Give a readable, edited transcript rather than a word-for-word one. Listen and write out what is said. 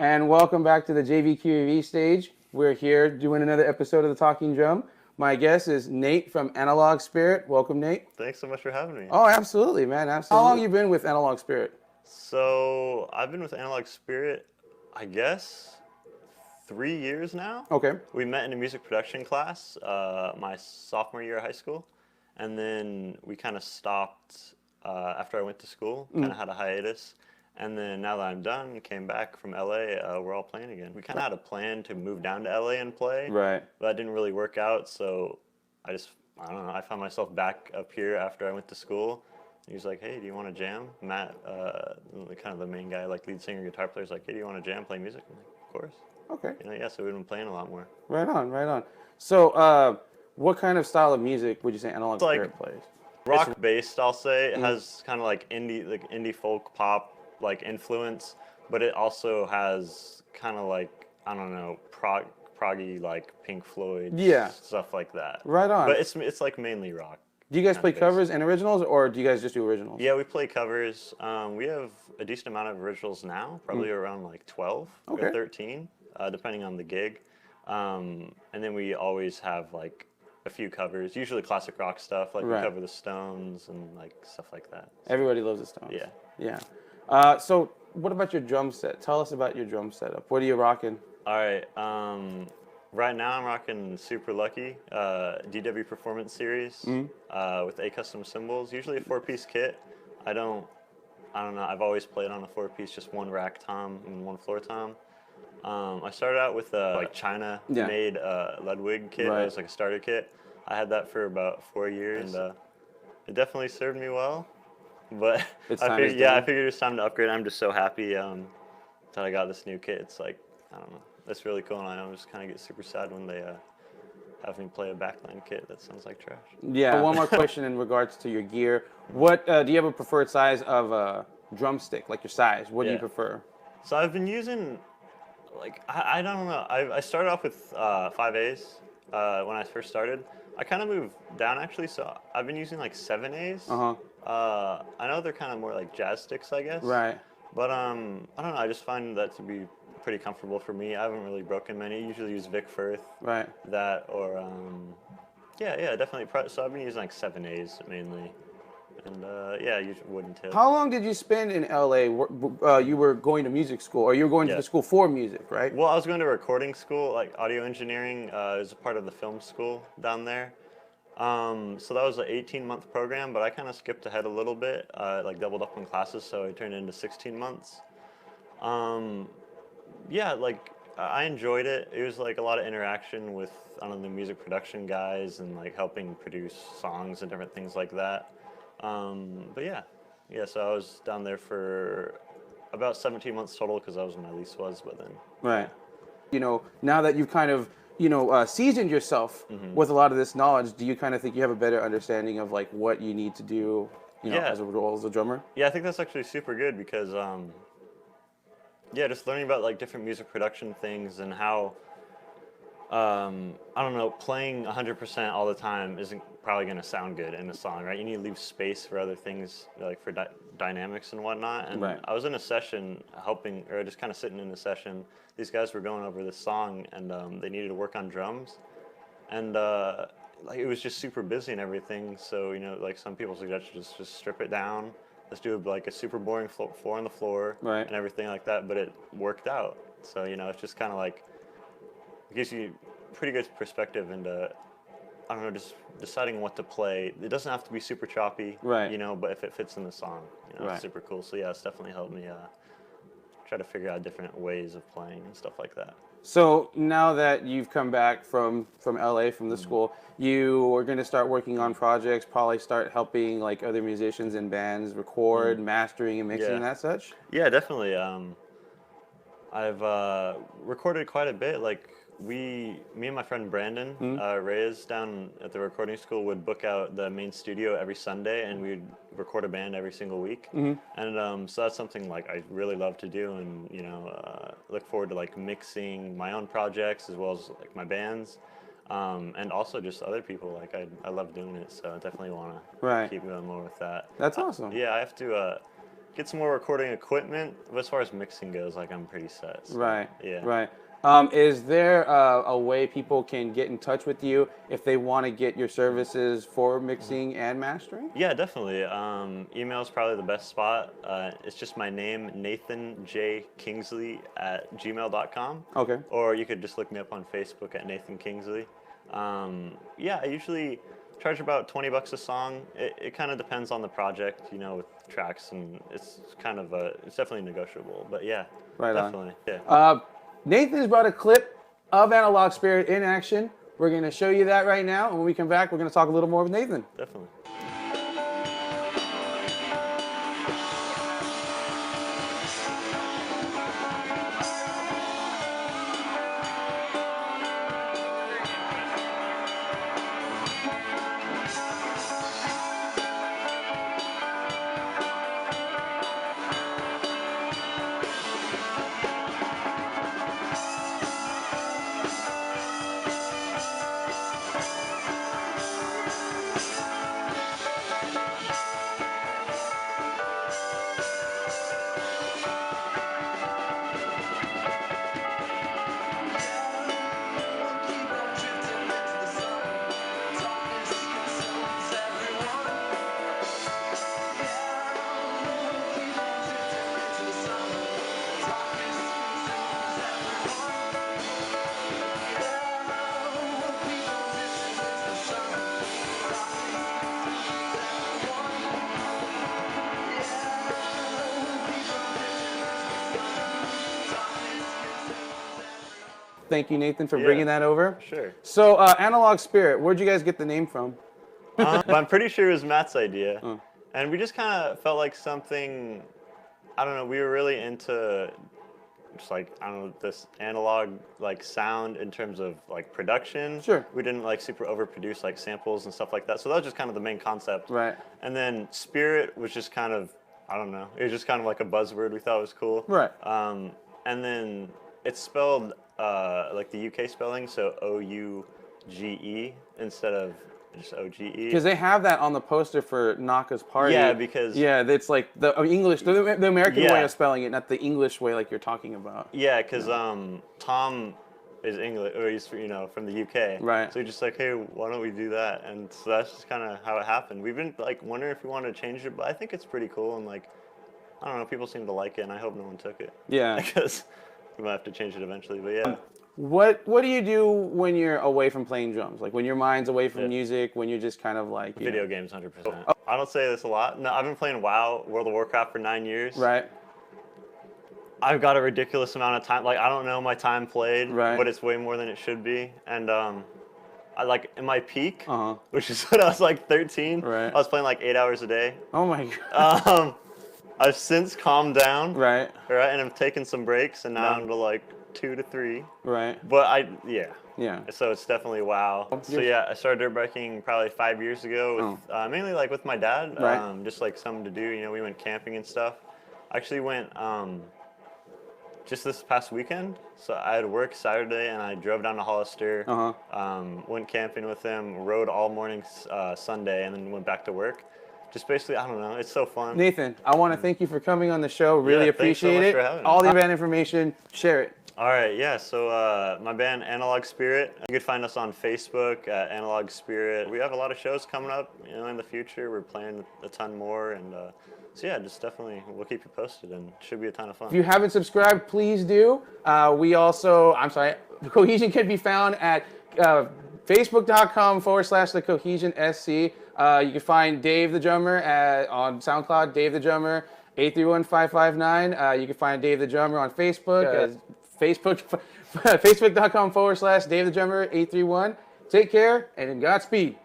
And welcome back to the JBQAV stage. We're here doing another episode of the Talking Drum. My guest is Nate from Analogue Spirit. Welcome, Nate. Thanks so much for having me. Oh, absolutely, man. Absolutely. How long you been with Analogue Spirit? So I've been with Analogue Spirit, I guess, 3 years now. Okay. We met in a music production class my sophomore year of high school, and then we kind of stopped after I went to school, kind of had a hiatus. And then now that I'm done, came back from LA, we're all playing again. We kind of had a plan to move down to LA and play, Right. but that didn't really work out, so I don't know, I found myself back up here after I went to school. He was like, hey, do you want to jam? Matt, kind of the main guy, like lead singer, guitar player, is like, hey, do you want to jam, play music? I'm like, of course. Okay. Yeah, so we've been playing a lot more. Right on, right on. So, what kind of style of music would you say Analogue Spirit plays? Rock based, I'll say. It has kind of like indie folk pop like influence, but it also has kind of like, I don't know, proggy like Pink Floyd, stuff like that. Right on. But it's like mainly rock. Do you guys play covers and originals, or do you guys just do originals? Yeah, we play covers. We have a decent amount of originals now, probably around like 12 or 13, depending on the gig. And then we always have like a few covers, usually classic rock stuff, like we cover the Stones and like stuff like that. Everybody loves the Stones. Yeah. Yeah. So what about your drum set? Tell us about your drum setup. What are you rocking? All right. Right now I'm rocking Super Lucky DW Performance Series with A custom cymbals. Usually a 4-piece kit. I don't know. I've always played on a 4-piece, just one rack tom and one floor tom. I started out with like China made Ludwig kit. It was like a starter kit. I had that for about 4 years, and it definitely served me well. But I figured it's time to upgrade. I'm just so happy that I got this new kit. It's like, I don't know, that's really cool, and I just kind of get super sad when they have me play a backline kit that sounds like trash. Yeah. One more question in regards to your gear. What do you have a preferred size of a drumstick? Like your size? What do you prefer? So I've been using, like, I don't know. I started off with 5As when I first started. I kind of moved down actually, so I've been using like 7As. I know they're kind of more like jazz sticks, I guess. Right. But I don't know. I just find that to be pretty comfortable for me. I haven't really broken many. I usually use Vic Firth. Right. That or definitely. So I've been using like 7As mainly, and use wooden tips. How long did you spend in LA? You were going to music school, or you were going to the school for music, right? Well, I was going to recording school, like audio engineering. Is a part of the film school down there. So that was an 18-month program, but I kind of skipped ahead a little bit, like doubled up on classes, so I turned it into 16 months. Like I enjoyed it. It was like a lot of interaction with, I don't know, the music production guys and like helping produce songs and different things like that. So I was down there for about 17 months total because that was when my lease was, but then. Right. You know, now that you've kind of seasoned yourself with a lot of this knowledge, do you kind of think you have a better understanding of like what you need to do, as a role as a drummer? Yeah, I think that's actually super good because, just learning about like different music production things and how, I don't know, playing 100% all the time isn't probably going to sound good in a song, right? You need to leave space for other things, like for dynamics and whatnot. And I was in a session helping, or just kind of sitting in a session. These guys were going over this song, and they needed to work on drums. And like it was just super busy and everything. So, like some people suggested just strip it down. Let's do like a super boring four on the floor and everything like that. But it worked out. So, it's just kind of like, it gives you pretty good perspective into, I don't know, just deciding what to play. It doesn't have to be super choppy, but if it fits in the song, it's super cool. So yeah, it's definitely helped me try to figure out different ways of playing and stuff like that. So now that you've come back from LA, from the school, you are going to start working on projects, probably start helping like other musicians and bands record, mastering and mixing and that such? Yeah, definitely. I've recorded quite a bit. Like me and my friend Brandon Reyes down at the recording school would book out the main studio every Sunday, and we'd record a band every single week. And so that's something like I really love to do, and look forward to like mixing my own projects as well as like my bands, and also just other people. Like I love doing it, so I definitely want to keep going more with that. That's awesome. Yeah, I have to. get some more recording equipment. But as far as mixing goes, like I'm pretty set. So, Right. Yeah. Right. Is there a way people can get in touch with you if they want to get your services for mixing and mastering? Yeah, definitely. Email is probably the best spot. It's just my name, Nathan J. Kingsley at gmail.com. Okay. Or you could just look me up on Facebook at Nathan Kingsley. Yeah, I usually charge about $20 a song. It kind of depends on the project, you know, with tracks, and it's kind of it's definitely negotiable. But yeah, Right on. definitely. Yeah. Nathan's brought a clip of Analog Spirit in action. We're going to show you that right now. And when we come back, we're going to talk a little more with Nathan. Definitely. Thank you, Nathan, for bringing that over. Sure. So, Analog Spirit, where'd you guys get the name from? But I'm pretty sure it was Matt's idea. And we just kind of felt like something, I don't know, we were really into just like, I don't know, this analog like sound in terms of like production. Sure. We didn't like super overproduce like samples and stuff like that. So that was just kind of the main concept. Right. And then Spirit was just kind of, I don't know, it was just kind of like a buzzword we thought was cool. Right. And then it's spelled like the UK spelling, so O-U-G-E instead of just O-G-E. Because they have that on the poster for Naka's party. Yeah, because... Yeah, it's like the English, the American way Yeah. of spelling it, not the English way like you're talking about. Yeah, because Tom is English, or he's, you know, from the UK. Right. So he's just like, hey, why don't we do that? And so that's just kind of how it happened. We've been like wondering if we wanted to change it, but I think it's pretty cool, and like, I don't know, people seem to like it, and I hope no one took it. Yeah. Because we might have to change it eventually, but yeah. What do you do when you're away from playing drums? Like when your mind's away from music, when you're just kind of like... Video games, 100%. I don't say this a lot. No, I've been playing WoW, World of Warcraft, for 9 years. Right. I've got a ridiculous amount of time. Like, I don't know my time played, Right. but it's way more than it should be. And I like, in my peak, Uh-huh. which is when I was like 13, Right. I was playing like 8 hours a day. Oh my God. I've since calmed down. Right. Right, and I've taken some breaks, and now I'm to like 2 to 3. Right. But yeah. Yeah. So it's definitely WoW. So yeah, I started dirt biking probably 5 years ago, with, mainly like with my dad, Right. just like something to do. You know, we went camping and stuff. I actually went just this past weekend. So I had work Saturday, and I drove down to Hollister. Went camping with him, rode all morning Sunday, and then went back to work. Just basically, I don't know, it's so fun. Nathan, I want to thank you for coming on the show. Really Yeah, thanks so appreciate much it. for having me. All the band information, share it. All right, yeah, so my band Analogue Spirit, you could find us on Facebook at Analogue Spirit. We have a lot of shows coming up, you know, in the future. We're playing a ton more, and so yeah, just definitely, we'll keep you posted, and it should be a ton of fun. If you haven't subscribed, please do. We also, Cohesion can be found at facebook.com/The Cohesion SC. You can find Dave the Drummer on SoundCloud, Dave the Drummer, 831-559. You can find Dave the Drummer on Facebook, facebook.com/Dave the Drummer, 831. Take care and Godspeed.